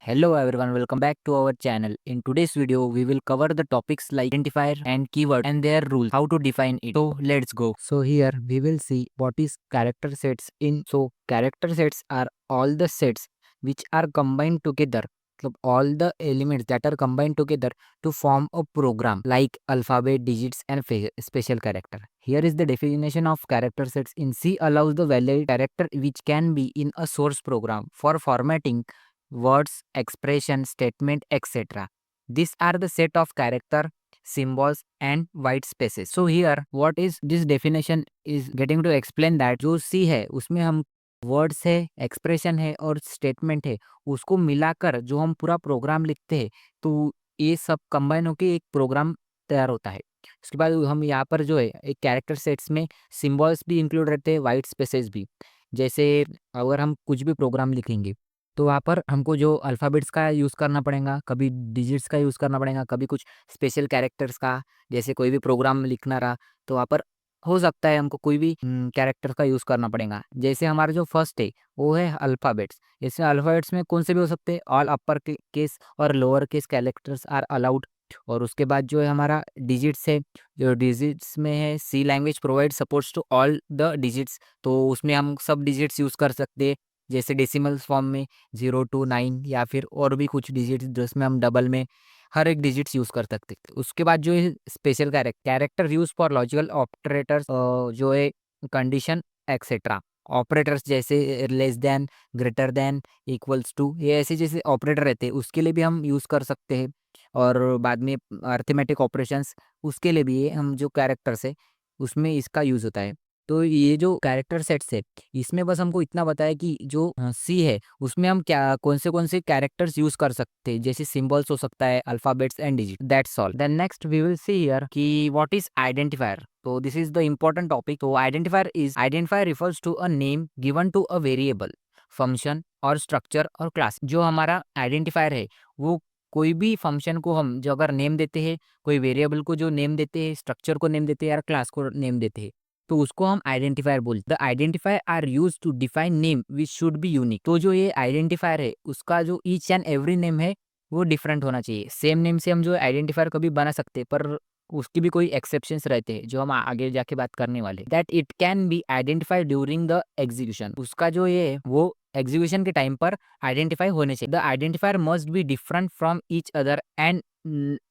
Hello everyone, welcome back to our channel. In today's video, we will cover the topics like identifier and keyword and their rules, how to define it. So let's go. So here we will see what is character sets in. So character sets are all the sets which are combined together. So all the elements that are combined together to form a program like alphabet, digits and special character. Here is the definition of character sets in C allows the valid character which can be in a source program for formatting words, expression, statement, etc. These are the set of character, symbols and white spaces. So here what is this definition is getting to explain that जो C है उसमें हम words है, expression है और statement है, उसको मिलाकर जो हम पूरा प्रोग्राम लिखते हैं तो ये सब कंबाइन होकर एक प्रोग्राम तैयार होता है। उसके बाद हम यहाँ पर जो है एक कैरेक्टर सेट्स में सिंबल्स भी इंक्लूड रहते हैं, वाइट स्पेसेस भी। जैसे अगर हम कुछ भी प्रोग्राम लिखेंगे तो वहाँ पर हमको जो अल्फ़ाबेट्स का यूज़ करना पड़ेगा, कभी डिजिट्स का यूज़ करना पड़ेगा, कभी कुछ स्पेशल कैरेक्टर्स का, जैसे कोई भी प्रोग्राम लिखना रहा, तो वहाँ पर हो सकता है हमको कोई भी कैरेक्टर का यूज़ करना पड़ेगा। जैसे हमारा जो फर्स्ट है, वो है अल्फ़ाबेट्स। जैसे अल्फ़ाबेट्स में कौन से भी हो सकते हैं, ऑल अपर केस और lower case characters are allowed. और उसके बाद जो है हमारा डिजिट्स है, जो डिजिट्स में है C language provide supports to all the digits, तो उसमें हम सब डिजिट्स यूज़ कर सकते हैं। जैसे डेसिमल्स फॉर्म में 0 टू 9 या फिर और भी कुछ डिजिट्स जिसमें हम डबल में हर एक डिजिट्स यूज़ कर सकते हैं। उसके बाद जो है special character use for logical operators, जो है कंडीशन एक्सेट्रा ऑपरेटर्स जैसे less than, greater than, equals to, ये ऐसे जैसे ऑपरेटर रहते हैं उसके लिए भी हम यूज़ कर सकते हैं। और बाद में अरिथमेटिक ऑपरेशंस, उसके लिए भी ये हम जो कैरेक्टर्स है उसमें इसका यूज़ होता है। तो ये जो कैरेक्टर सेट्स है इसमें बस हमको इतना बताया कि जो सी है उसमें हम क्या कौन से कैरेक्टर्स यूज कर सकते हैं, जैसे सिंबल्स हो सकता है, alphabets and digit, that's all. Then next we will see here कि व्हाट इज आइडेंटिफायर। तो this is the important topic. तो identifier refers to a name given to a variable, function और स्ट्रक्चर और class. जो हमारा identifier है वो कोई भी फंक्शन को हम जो अगर नेम देते हैं, कोई वेरिएबल को जो नेम देते हैं, स्ट्रक्चर को नेम देते हैं या क्लास को नेम देते हैं, तो उसको हम आइडेंटिफायर बोलते हैं। The identifier are use to define name which should be unique. तो जो ये आइडेंटिफायर है उसका जो ईच एंड एवरी नेम है वो डिफरेंट होना चाहिए। सेम नेम से हम जो आइडेंटिफायर कभी बना सकते हैं, पर उसकी भी कोई एक्सेप्शंस रहते हैं जो हम आगे जाके बात करने वाले। That it can be identified during the execution. उसका जो ये है वो एग्जीक्यूशन के टाइम पर आइडेंटिफाई होने चाहिए। The identifier must be different from each other and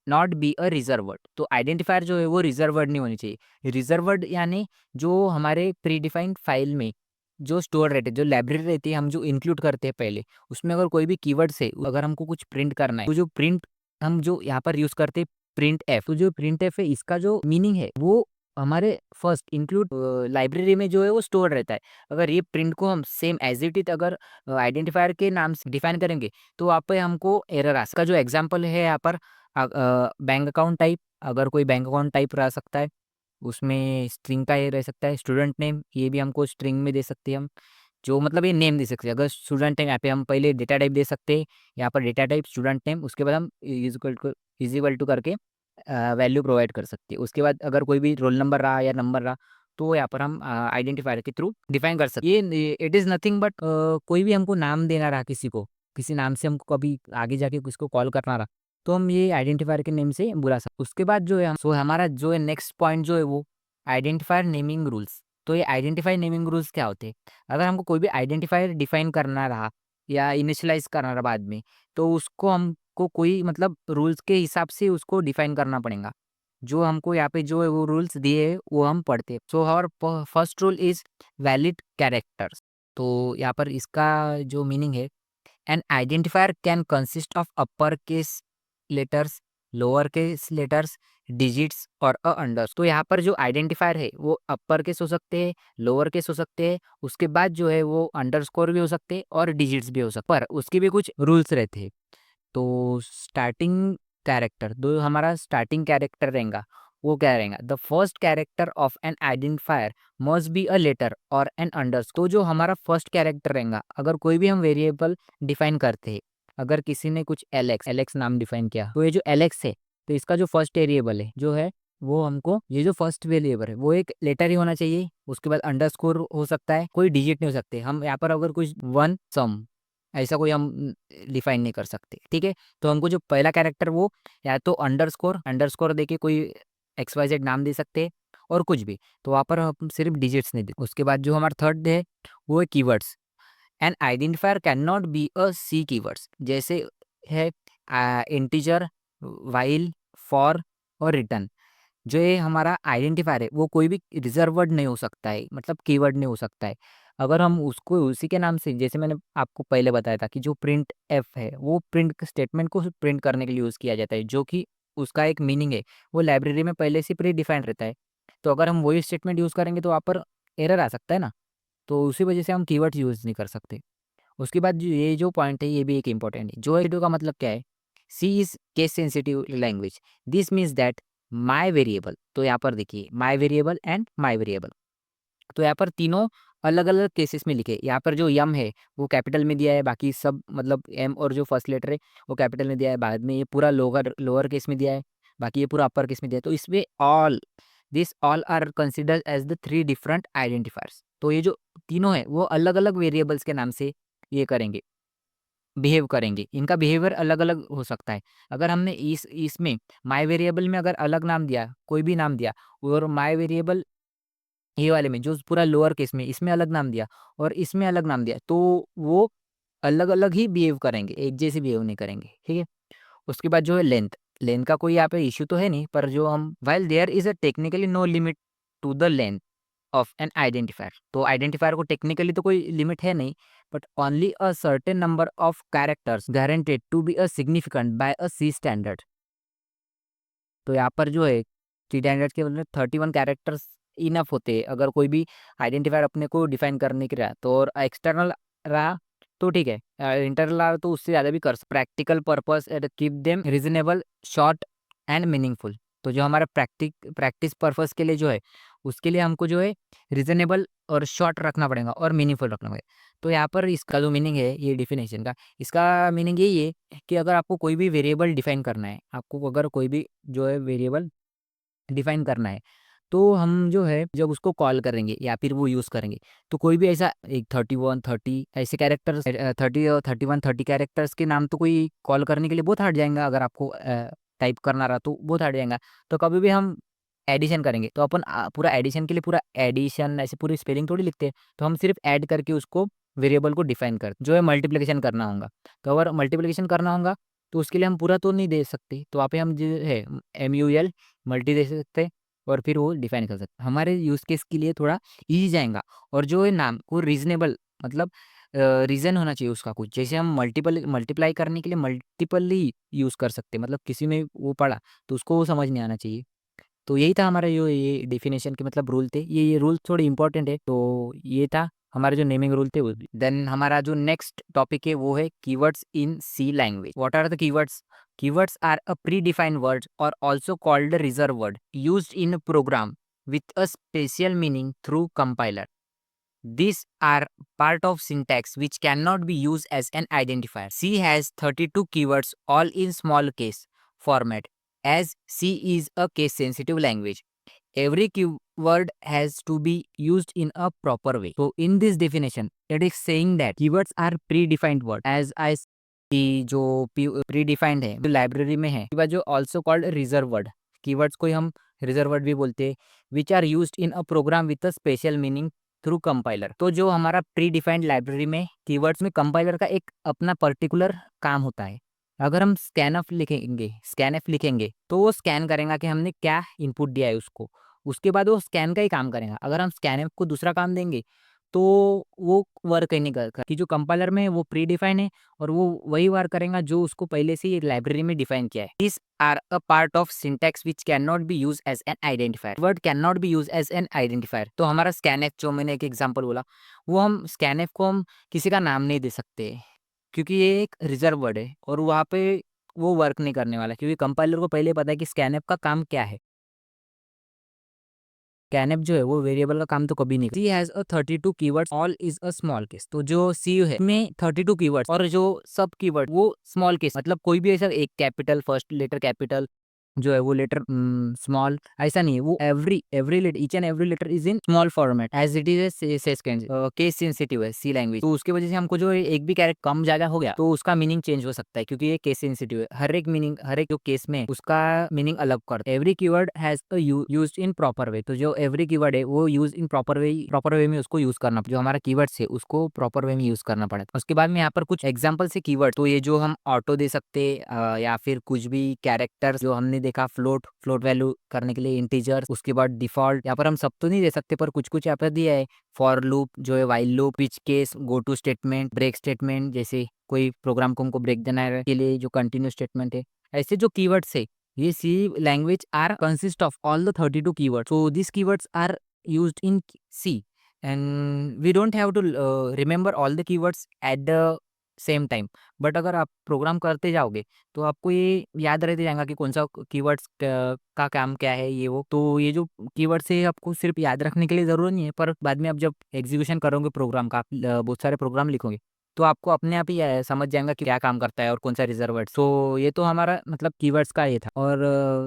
not be a reserve word. तो आइडेंटिफायर जो है वो रिजर्व वर्ड नहीं होनी चाहिए। रिजर्व वर्ड यानी जो हमारे प्री डिफाइंड फाइल में जो स्टोर रहते हैं, जो लाइब्रेरी रहती है, हम जो इंक्लूड करते हैं पहले, उसमें अगर कोई भी कीवर्ड्स है, अगर हमको कुछ प्रिंट करना है, तो जो प्रिंट हम जो यहाँ पर यूज करते हैं प्रिंट एफ, तो जो प्रिंट एफ है इसका जो मीनिंग है वो हमारे फर्स्ट इंक्लूड लाइब्रेरी में जो है वो स्टोर रहता है। अगर ये प्रिंट को हम सेम एज इट इज अगर आइडेंटिफायर के नाम से डिफाइन करेंगे तो वहाँ पे हमको एरर आ सकता है। जो एग्जांपल है यहाँ पर बैंक अकाउंट टाइप, अगर कोई बैंक अकाउंट टाइप रह सकता है, उसमें स्ट्रिंग का ये रह सकता है। स्टूडेंट नेम, ये भी हमको स्ट्रिंग में दे सकते हैं हम, जो मतलब ये नेम दे सकते हैं। अगर स्टूडेंट नेम यहाँ पे हम पहले डेटा टाइप दे सकते हैं, यहाँ पर डेटा टाइप स्टूडेंट नेम, उसके बाद हम इज इक्वल टू करके वैल्यू प्रोवाइड कर सकते हैं। उसके बाद अगर कोई भी रोल नंबर रहा या नंबर रहा तो यहाँ पर हम आइडेंटिफायर के थ्रू डिफाइन कर सकते हैं। ये इट इज़ नथिंग बट कोई भी हमको नाम देना रहा किसी को, किसी नाम से हमको कभी आगे जाके किसको कॉल करना रहा, तो हम ये आइडेंटिफायर के नेम से बुला सकते। उसके बाद जो है सो हमारा जो है नेक्स्ट पॉइंट जो है वो आइडेंटिफायर नेमिंग रूल्स। तो ये आइडेंटिफायर नेमिंग रूल्स क्या होते हैं? अगर हमको कोई भी आइडेंटिफायर डिफाइन करना रहा या इनिशियलाइज करना रहा बाद में, तो उसको हमको कोई मतलब रूल्स के हिसाब से उसको डिफाइन करना पड़ेगा। जो हमको यहाँ पे जो है वो रूल्स दिए हैं वो हम पढ़ते हैं। So our first rule is valid characters. तो यहाँ पर इसका जो मीनिंग है, an identifier can consist of uppercase letters, lowercase letters, digits और a unders। तो यहाँ पर जो आइडेंटिफायर है वो अपर केस हो सकते हैं, लोअर केस हो सकते हैं, उसके बाद जो है वो अंडरस्कोर भी हो सकते हैं और डिजिट्स भी हो सकते हैं, पर उसके भी कुछ रूल्स रहते हैं। तो स्टार्टिंग कैरेक्टर, जो हमारा स्टार्टिंग कैरेक्टर रहेगा वो क्या रहेगा? The first character of an identifier must be a letter और एन अंडरस्कोर। तो जो हमारा फर्स्ट कैरेक्टर रहेगा, अगर कोई भी हम वेरिएबल डिफाइन करते हैं, अगर किसी ने कुछ एलेक्स एलेक्स नाम डिफाइन किया, तो ये जो एलेक्स है तो इसका जो फर्स्ट वेरिएबल है जो है वो हमको, ये जो फर्स्ट वेरिएबल है वो एक लेटर ही होना चाहिए। उसके बाद अंडरस्कोर हो सकता है, कोई डिजिट नहीं हो सकते। हम यहाँ पर अगर कुछ वन सम ऐसा कोई हम डिफाइन नहीं कर सकते, ठीक है। तो हमको जो पहला कैरेक्टर वो या तो अंडरस्कोर देके कोई XYZ नाम दे सकते हैं और कुछ भी, तो वहाँ पर हम सिर्फ डिजिट्स नहीं दे। उसके बाद जो हमारा थर्ड है वो है keywords. An identifier can not be a C keywords, जैसे है इंटीजर, वाइल, फॉर और रिटर्न। जो ये हमारा आइडेंटिफायर है वो कोई भी रिजर्व वर्ड नहीं हो सकता है, मतलब कीवर्ड नहीं हो सकता है। अगर हम उसको उसी के नाम से, जैसे मैंने आपको पहले बताया था कि जो प्रिंट एफ है वो प्रिंट स्टेटमेंट को प्रिंट करने के लिए यूज़ किया जाता है, जो कि उसका एक मीनिंग है वो लाइब्रेरी में पहले से प्री डिफाइंड रहता है। तो अगर हम वही स्टेटमेंट यूज़ करेंगे तो वहाँ पर एरर आ सकता है ना, तो उसी वजह से हम कीवर्ड यूज़ नहीं कर सकते। उसके बाद ये जो पॉइंट है ये भी एक इम्पॉर्टेंट है। जो एडिटिव का मतलब क्या है, C is case sensitive language, this means that my variable. तो यहाँ पर देखिए my variable and my variable, तो यहाँ पर तीनों अलग अलग केसेस में लिखे। यहाँ पर जो यम है वो कैपिटल में दिया है, बाकी सब मतलब एम और जो फर्स्ट लेटर है वो कैपिटल में दिया है, बाद में ये पूरा लोअर केस में दिया है, बाकी ये पूरा अपर केस में दिया है। तो इसमें all are considered as the three different identifiers. तो ये जो तीनों है वो अलग अलग वेरिएबल्स के नाम से ये करेंगे, बिहेव करेंगे। इनका बिहेवियर अलग अलग हो सकता है। अगर हमने इसमें माई वेरिएबल में अगर अलग नाम दिया, कोई भी नाम दिया, और माई वेरिएबल ये वाले में जो पूरा लोअर केस में इसमें अलग नाम दिया और इसमें अलग नाम दिया, तो वो अलग अलग ही बिहेव करेंगे, एक जैसे बिहेव नहीं करेंगे, ठीक है। उसके बाद जो है लेंथ, लेंथ का कोई यहाँ पे इश्यू तो है नहीं, पर जो हम while there is a technically no limit to the length of an identifier. तो आइडेंटिफायर को टेक्निकली तो कोई लिमिट है नहीं, but only a certain number of characters guaranteed to be a significant by a C standard. तो यहाँ पर जो है सी स्टैंडर्ड के मतलब 31 कैरेक्टर्स इनफ होते हैं अगर कोई भी आइडेंटिफायर अपने को डिफाइन करने के रहा तो। और एक्सटर्नल रहा तो ठीक है, इंटरनल रहा तो उससे ज़्यादा भी कर practical purpose and keep them reasonable, short and meaningful. तो जो हमारा प्रैक्टिस पर्पस के लिए जो है उसके लिए हमको जो है रीजनेबल और शॉर्ट रखना पड़ेगा और मीनिंगफुल रखना पड़ेगा। तो यहाँ पर इसका जो मीनिंग है ये डिफिनेशन का, इसका मीनिंग यही है कि अगर आपको कोई भी वेरिएबल डिफाइन करना है, आपको अगर कोई भी जो है वेरिएबल डिफाइन करना है, तो हम जो है जब उसको कॉल करेंगे या फिर वो यूज़ करेंगे, तो कोई भी ऐसा एक 31 30 ऐसे कैरेक्टर्स, 30 और 31 30 कैरेक्टर्स के नाम तो कोई कॉल करने के लिए बहुत हट जाएगा। अगर आपको टाइप करना रहा तो बहुत हट जाएगा। तो कभी भी हम एडिशन करेंगे तो अपन पूरा एडिशन के लिए पूरा एडिशन ऐसे पूरी स्पेलिंग थोड़ी लिखते हैं, तो हम सिर्फ ऐड करके उसको वेरिएबल को डिफाइन करते जो है मल्टीप्लिकेशन करना होगा। तो अगर मल्टीप्लिकेशन करना होगा तो उसके लिए हम पूरा तो नहीं दे सकते, तो वहाँ पे हम जो है MUL मल्टी दे सकते हैं और फिर वो डिफाइन कर सकते हैं। हमारे यूज़ केस के लिए थोड़ा ईज़ी जाएगा। और जो है नाम को रीज़नेबल मतलब रीज़न होना चाहिए उसका कुछ, जैसे हम मल्टीप्लाई करने के लिए मल्टीपली यूज़ कर सकते हैं, मतलब किसी ने वो पढ़ा तो उसको वो समझ नहीं आना चाहिए। तो यही था हमारा जो ये डेफिनेशन के मतलब रूल थे, ये रूल थोड़े इंपॉर्टेंट है। तो ये था हमारे जो नेमिंग रूल थे वो भी। देन हमारा जो नेक्स्ट टॉपिक है वो है keywords in C language. What are the keywords? Keywords are a predefined word or also called a reserved word used in a program with a special meaning through compiler. These are part of syntax which cannot be used as an identifier. C has 32 keywords all in small case format as C is a case sensitive language. Every keyword has to be used in a proper way. So in this definition, it is saying that keywords are predefined word as I कि जो predefined है जो library में है, उसके बाद जो also called reserve word, keywords को हम रिजर्व वर्ड भी बोलते हैं, which are used in a program with a special meaning through compiler. तो जो हमारा प्री डिफाइंड लाइब्रेरी में कीवर्ड्स में कंपाइलर का एक अपना पर्टिकुलर काम होता है। अगर हम स्कैनएफ लिखेंगे तो वो स्कैन करेगा कि हमने क्या इनपुट दिया है उसको, उसके बाद वो स्कैन का ही काम करेगा। अगर हम स्कैनएफ को दूसरा काम देंगे तो वो वर्क नहीं करेगा, कि जो कंपाइलर में है वो प्री डिफाइन है और वो वही वर्क करेगा जो उसको पहले से ही लाइब्रेरी में डिफाइन किया है। This are a part of syntax which can not be use as an identifier. Word can not be use as an identifier. तो हमारा स्कैनएफ जो मैंने एक एग्जांपल बोला, वो हम स्कैनएफ को हम किसी का नाम नहीं दे सकते क्योंकि ये एक रिजर्व वर्ड है और वहाँ पे वो वर्क नहीं करने वाला, क्योंकि कंपाइलर को पहले पता है कि स्कैनएफ का काम क्या है। स्कैनएफ जो है वो वेरिएबल का काम तो कभी नहीं। C has a 32 keywords all is a small case. तो जो सी है में 32 कीवर्ड्स और जो सब कीवर्ड वो स्मॉल केस, मतलब कोई भी ऐसा एक कैपिटल फर्स्ट लेटर कैपिटल जो है वो लेटर स्मॉल ऐसा नहीं है, वो every letter, each and every letter is in small format as it is case sensitive है सी लैंग्वेज। तो उसकी वजह से हमको जो एक भी कैरेक्टर कम ज्यादा हो गया तो उसका मीनिंग चेंज हो सकता है, क्योंकि ये केस सेंसिटिव है। हर एक मीनिंग, हर एक जो केस में उसका मीनिंग अलग करता है। Every keyword has used in proper way. तो जो एवरी कीवर्ड है वो यूज इन प्रॉपर वे में उसको यूज करना, जो हमारा कीवर्ड्स है उसको प्रॉपर वे में यूज करना पड़ेगा। उसके बाद में यहाँ पर कुछ एग्जांपल से कीवर्ड, तो ये जो हम ऑटो दे सकते या फिर कुछ भी कैरेक्टर्स जो हमने देखा, फ्लोट वैल्यू करने के लिए इंटीजर्स, उसके बाद डिफॉल्ट। यहाँ पर हम सब तो नहीं दे सकते पर कुछ कुछ यहाँ पर दिया है। फॉर लूप जो है, while loop, switch case, go to statement, break statement, जैसे कोई प्रोग्राम को हमको ब्रेक देना है के लिए जो कंटिन्यू स्टेटमेंट है। ऐसे जो कीवर्ड्स है ये C language are consist of all the 32 keyword. So this keywords are used in C and we don't have to remember all the keywords at the same time. But अगर आप programme करते जाओगे तो आपको ये याद रहते जाएगा कि कौन सा कीवर्ड्स का काम क्या है, ये वो। तो ये जो कीवर्ड्स है आपको सिर्फ याद रखने के लिए ज़रूरत नहीं है, पर बाद में आप जब एग्जीक्यूशन करोगे प्रोग्राम का, आप बहुत सारे प्रोग्राम लिखोगे तो आपको अपने आप ही समझ जाएगा कि क्या काम करता है और कौन सा रिजर्व वर्ड। सो ये तो हमारा मतलब कीवर्ड्स का ये था। और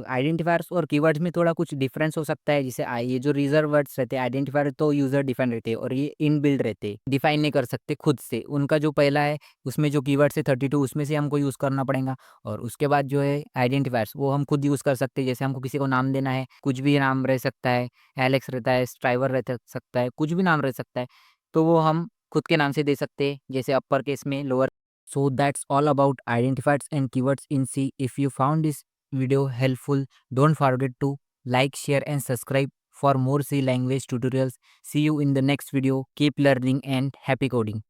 आइडेंटिफायर्स और कीवर्ड्स में थोड़ा कुछ डिफरेंस हो सकता है। जैसे ये जो रिजर्व वर्ड्स रहते हैं, आइडेंटिफायर तो यूजर डिफाइन रहते हैं और ये इनबिल्ड रहते हैं, डिफाइन नहीं कर सकते खुद से। उनका जो पहला है उसमें जो कीवर्ड्स है 32 उसमें से हमको यूज़ करना पड़ेगा। और उसके बाद जो है आइडेंटिफायर्स वो हम खुद यूज़ कर सकते हैं। जैसे हमको किसी को नाम देना है, कुछ भी नाम रह सकता है, एलेक्स रहता है, स्ट्राइवर रह सकता है, कुछ भी नाम रह सकता है, तो वो हम खुद के नाम से दे सकते हैं, जैसे अपर केस में, lower. So that's all about identifiers and keywords in C. If you found this video helpful, don't forget to like, share and subscribe for more C language tutorials. See you in the next video. Keep learning and happy coding.